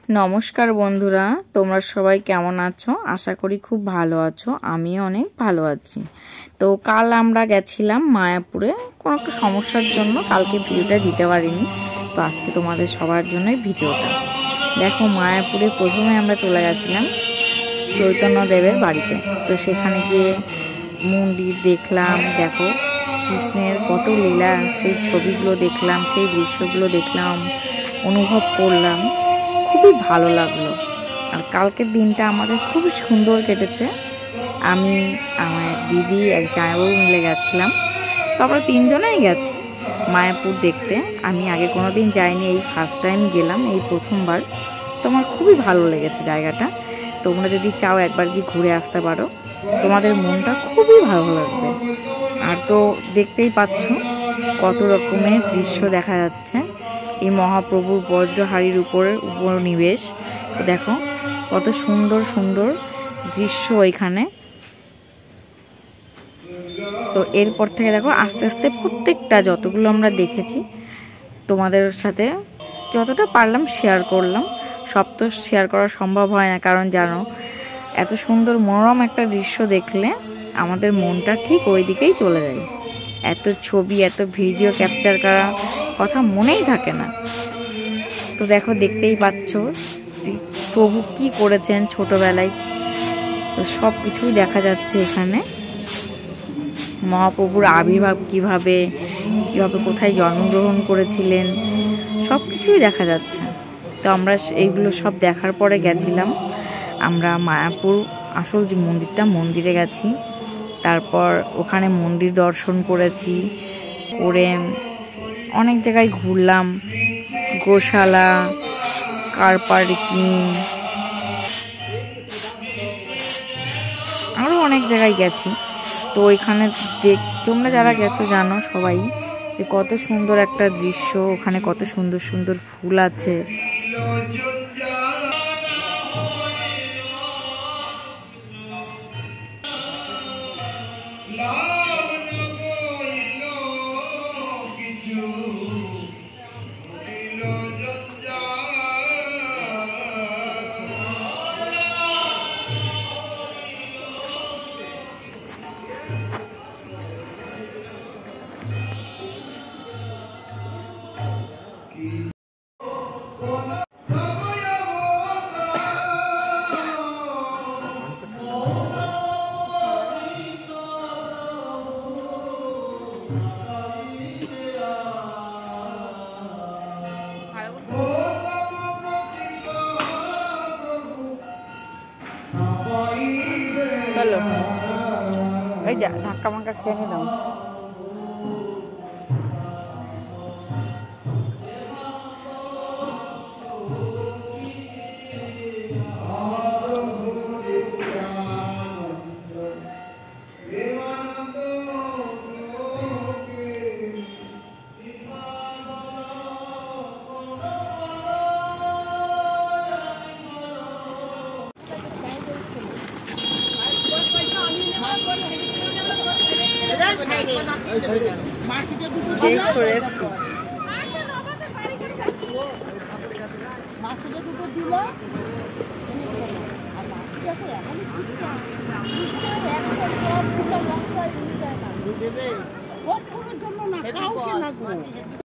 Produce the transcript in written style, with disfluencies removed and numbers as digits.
নমস্কার বন্ধুরা, তোমরা সবাই কেমন আছো? আশা করি খুব ভালো আছো। আমিও অনেক ভালো আছি। তো কাল আমরা গেছিলাম মায়াপুরে, কোনো একটা সমস্যার জন্য কালকে ভিডিওটা দিতে পারিনি। তো আজকে তোমাদের সবার জন্যই ভিডিওটা। দেখো, মায়াপুরে প্রথমে আমরা চলে গেছিলাম চৈতন্যদেবের বাড়িতে। তো সেখানে গিয়ে মন্দির দেখলাম। দেখো, কৃষ্ণের কত লীলা, সেই ছবিগুলো দেখলাম, সেই দৃশ্যগুলো দেখলাম, অনুভব করলাম। খুবই ভালো লাগলো। আর কালকের দিনটা আমাদের খুবই সুন্দর কেটেছে। আমি, আমার দিদি, এক জামাইবাবু মিলে গেছিলাম। তো আমরা তিনজনেই গেছি মায়াপুর দেখতে। আমি আগে কোনো দিন যাইনি, এই ফার্স্ট টাইম গেলাম, এই প্রথমবার। তো আমার খুবই ভালো লেগেছে জায়গাটা। তোমরা যদি চাও একবার কি ঘুরে আসতে পারো, তোমাদের মনটা খুবই ভালো লাগবে। আর তো দেখতেই পাচ্ছ কত রকমের দৃশ্য দেখা যাচ্ছে। এই মহাপ্রভুর বজ্রহারির উপনিবেশ। দেখো কত সুন্দর সুন্দর দৃশ্য এখানে। তো এরপর থেকে দেখো আস্তে আস্তে প্রত্যেকটা যতগুলো আমরা দেখেছি তোমাদের সাথে যতটা পারলাম শেয়ার করলাম। সব তো শেয়ার করা সম্ভব হয় না, কারণ জানো এত সুন্দর মনোরম একটা দৃশ্য দেখলে আমাদের মনটা ঠিক ওই দিকেই চলে যায়। এত ছবি, এত ভিডিও ক্যাপচার করা কথা মনেই থাকে না। তো দেখো, দেখতেই পাচ্ছ প্রভু কি করেছেন ছোটবেলায়। তো সব কিছুই দেখা যাচ্ছে এখানে। মহাপ্রভুর আবির্ভাব কিভাবে কোথায় জন্মগ্রহণ করেছিলেন, সব কিছুই দেখা যাচ্ছে। তো আমরা এইগুলো সব দেখার পরে গেছিলাম আমরা মায়াপুর আসল যে মন্দিরে গেছি। তারপর ওখানে মন্দির দর্শন করেছি, করে অনেক জায়গায় ঘুরলাম। গোশালা, কার পার্কিং, আরও অনেক জায়গায় গেছি। তো ওইখানে তোমরা যারা গেছো জানো সবাই যে কত সুন্দর একটা দৃশ্য। ওখানে কত সুন্দর সুন্দর ফুল আছে। চলো, ওই যা ধাক্কা মাক্কা খেয়ে নি দাও।